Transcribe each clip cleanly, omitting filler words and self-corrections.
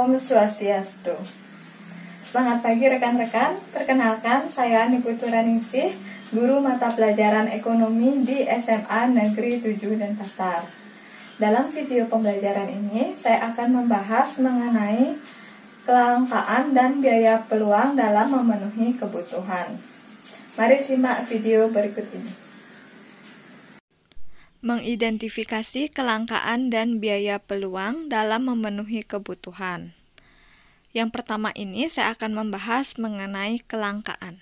Om Swastiastu. Semangat pagi rekan-rekan, perkenalkan saya Niputu Raningsih, guru mata pelajaran ekonomi di SMA Negeri 7 Denpasar. Dalam video pembelajaran ini, saya akan membahas mengenai kelangkaan dan biaya peluang dalam memenuhi kebutuhan. Mari simak video berikut ini. Mengidentifikasi kelangkaan dan biaya peluang dalam memenuhi kebutuhan. Yang pertama ini saya akan membahas mengenai kelangkaan.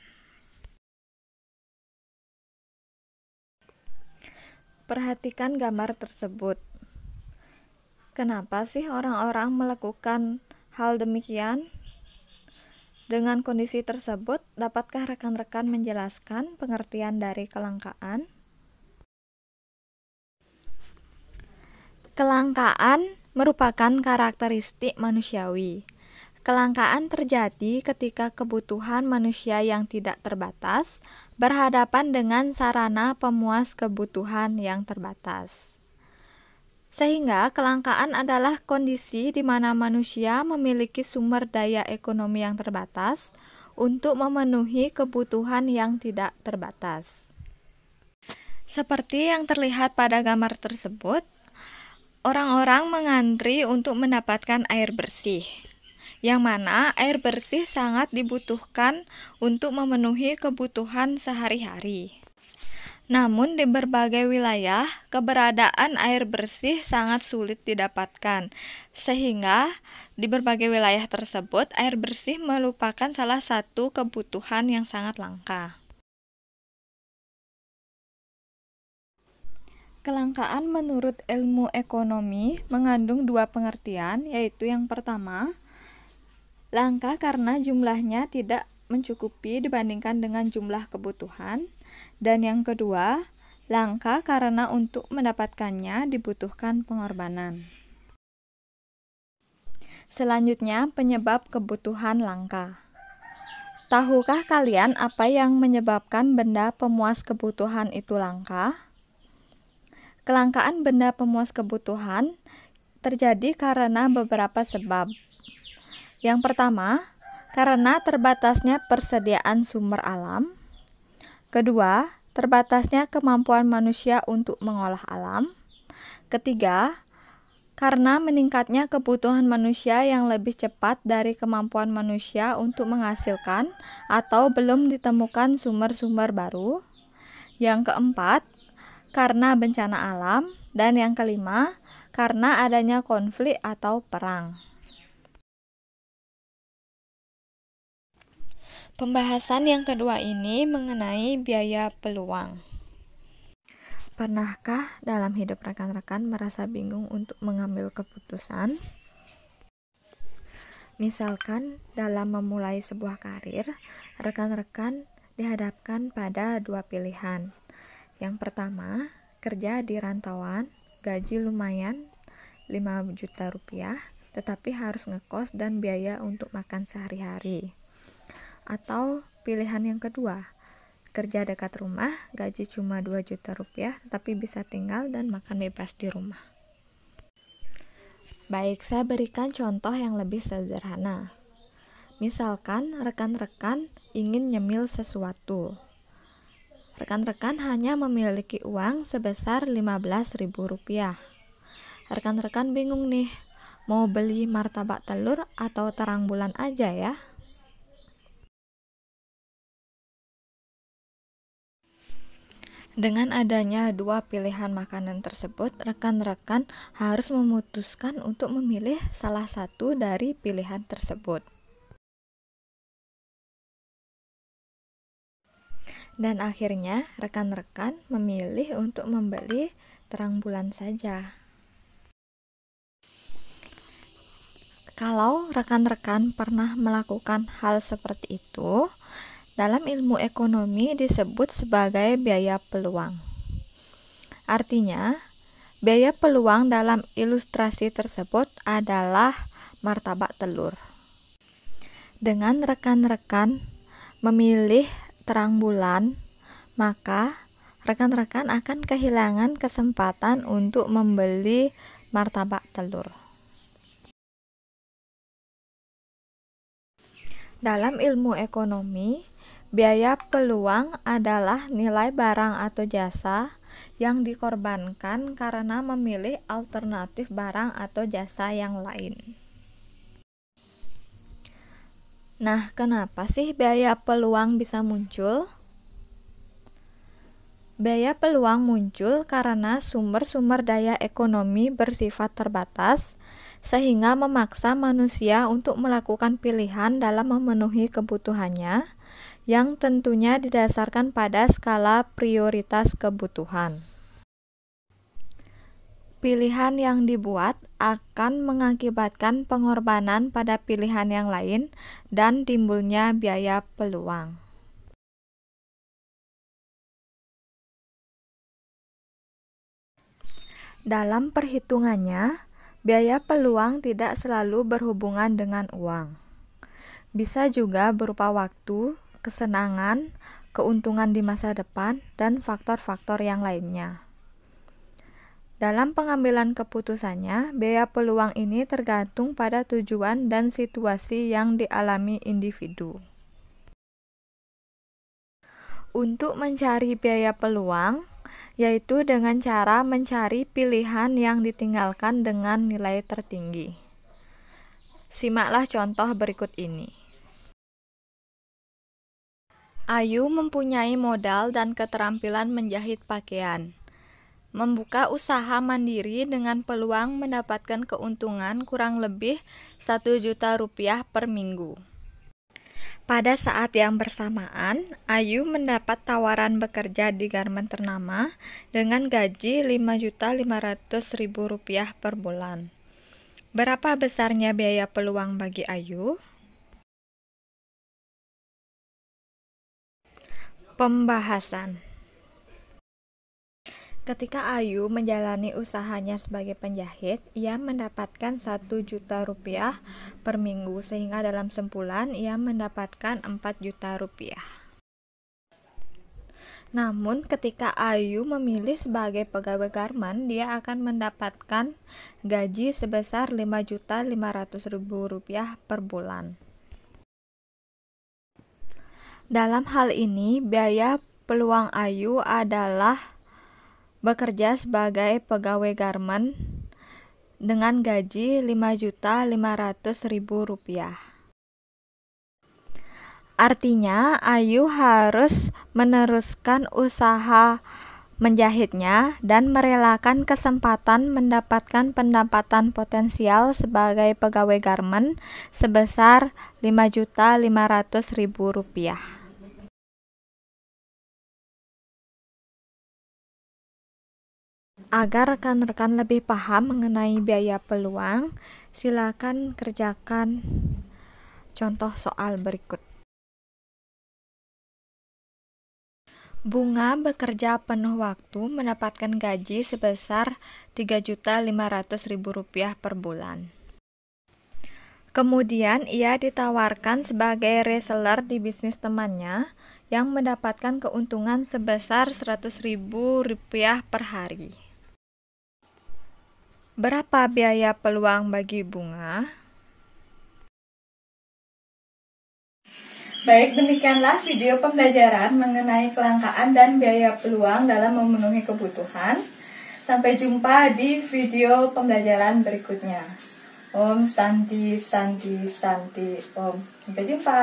Perhatikan gambar tersebut. Kenapa sih orang-orang melakukan hal demikian? Dengan kondisi tersebut, dapatkah rekan-rekan menjelaskan pengertian dari kelangkaan? Kelangkaan merupakan karakteristik manusiawi. Kelangkaan terjadi ketika kebutuhan manusia yang tidak terbatas berhadapan dengan sarana pemuas kebutuhan yang terbatas. Sehingga kelangkaan adalah kondisi di mana manusia memiliki sumber daya ekonomi yang terbatas untuk memenuhi kebutuhan yang tidak terbatas. Seperti yang terlihat pada gambar tersebut, orang-orang mengantri untuk mendapatkan air bersih, yang mana air bersih sangat dibutuhkan untuk memenuhi kebutuhan sehari-hari. Namun di berbagai wilayah, keberadaan air bersih sangat sulit didapatkan, sehingga di berbagai wilayah tersebut air bersih merupakan salah satu kebutuhan yang sangat langka. Kelangkaan menurut ilmu ekonomi mengandung dua pengertian, yaitu yang pertama, langka karena jumlahnya tidak mencukupi dibandingkan dengan jumlah kebutuhan, dan yang kedua, langka karena untuk mendapatkannya dibutuhkan pengorbanan. Selanjutnya, penyebab kebutuhan langka. Tahukah kalian apa yang menyebabkan benda pemuas kebutuhan itu langka? Kelangkaan benda pemuas kebutuhan terjadi karena beberapa sebab. Yang pertama, karena terbatasnya persediaan sumber alam. Kedua, terbatasnya kemampuan manusia untuk mengolah alam. Ketiga, karena meningkatnya kebutuhan manusia yang lebih cepat dari kemampuan manusia untuk menghasilkan atau belum ditemukan sumber-sumber baru. Yang keempat, karena bencana alam, dan yang kelima, karena adanya konflik atau perang. Pembahasan yang kedua ini mengenai biaya peluang. Pernahkah dalam hidup rekan-rekan merasa bingung untuk mengambil keputusan? Misalkan dalam memulai sebuah karir, rekan-rekan dihadapkan pada dua pilihan. Yang pertama, kerja di rantauan, gaji lumayan 5 juta rupiah, tetapi harus ngekos dan biaya untuk makan sehari-hari. Atau pilihan yang kedua, kerja dekat rumah, gaji cuma 2 juta rupiah, tapi bisa tinggal dan makan bebas di rumah. Baik, saya berikan contoh yang lebih sederhana. Misalkan rekan-rekan ingin nyemil sesuatu. Rekan-rekan hanya memiliki uang sebesar 15.000 rupiah. Rekan-rekan bingung nih, mau beli martabak telur atau terang bulan aja ya? Dengan adanya dua pilihan makanan tersebut, rekan-rekan harus memutuskan untuk memilih salah satu dari pilihan tersebut. Dan akhirnya rekan-rekan memilih untuk membeli terang bulan saja. Kalau rekan-rekan pernah melakukan hal seperti itu, dalam ilmu ekonomi disebut sebagai biaya peluang. Artinya, biaya peluang dalam ilustrasi tersebut adalah martabak telur. Dengan rekan-rekan memilih terang bulan, maka rekan-rekan akan kehilangan kesempatan untuk membeli martabak telur. Dalam ilmu ekonomi, biaya peluang adalah nilai barang atau jasa yang dikorbankan karena memilih alternatif barang atau jasa yang lain. Nah, kenapa sih biaya peluang bisa muncul? Biaya peluang muncul karena sumber-sumber daya ekonomi bersifat terbatas, sehingga memaksa manusia untuk melakukan pilihan dalam memenuhi kebutuhannya, yang tentunya didasarkan pada skala prioritas kebutuhan. Pilihan yang dibuat akan mengakibatkan pengorbanan pada pilihan yang lain dan timbulnya biaya peluang. Dalam perhitungannya, biaya peluang tidak selalu berhubungan dengan uang. Bisa juga berupa waktu, kesenangan, keuntungan di masa depan, dan faktor-faktor yang lainnya. Dalam pengambilan keputusannya, biaya peluang ini tergantung pada tujuan dan situasi yang dialami individu. Untuk mencari biaya peluang, yaitu dengan cara mencari pilihan yang ditinggalkan dengan nilai tertinggi. Simaklah contoh berikut ini. Ayu mempunyai modal dan keterampilan menjahit pakaian. Membuka usaha mandiri dengan peluang mendapatkan keuntungan kurang lebih 1 juta rupiah per minggu. Pada saat yang bersamaan, Ayu mendapat tawaran bekerja di garmen ternama dengan gaji Rp5.500.000 per bulan. Berapa besarnya biaya peluang bagi Ayu? Pembahasan. Ketika Ayu menjalani usahanya sebagai penjahit, ia mendapatkan 1 juta rupiah per minggu, sehingga dalam sebulan ia mendapatkan 4 juta rupiah. Namun ketika Ayu memilih sebagai pegawai garmen, dia akan mendapatkan gaji sebesar Rp5.500.000 per bulan. Dalam hal ini, biaya peluang Ayu adalah bekerja sebagai pegawai garmen dengan gaji Rp5.500.000. Artinya, Ayu harus meneruskan usaha menjahitnya dan merelakan kesempatan mendapatkan pendapatan potensial sebagai pegawai garmen sebesar Rp5.500.000. Agar rekan-rekan lebih paham mengenai biaya peluang, silakan kerjakan contoh soal berikut. Bunga bekerja penuh waktu mendapatkan gaji sebesar Rp3.500.000 per bulan. Kemudian ia ditawarkan sebagai reseller di bisnis temannya yang mendapatkan keuntungan sebesar Rp100.000 per hari. Berapa biaya peluang bagi Bunga? Baik, demikianlah video pembelajaran mengenai kelangkaan dan biaya peluang dalam memenuhi kebutuhan. Sampai jumpa di video pembelajaran berikutnya. Om Santi Santi Santi Om. Sampai jumpa.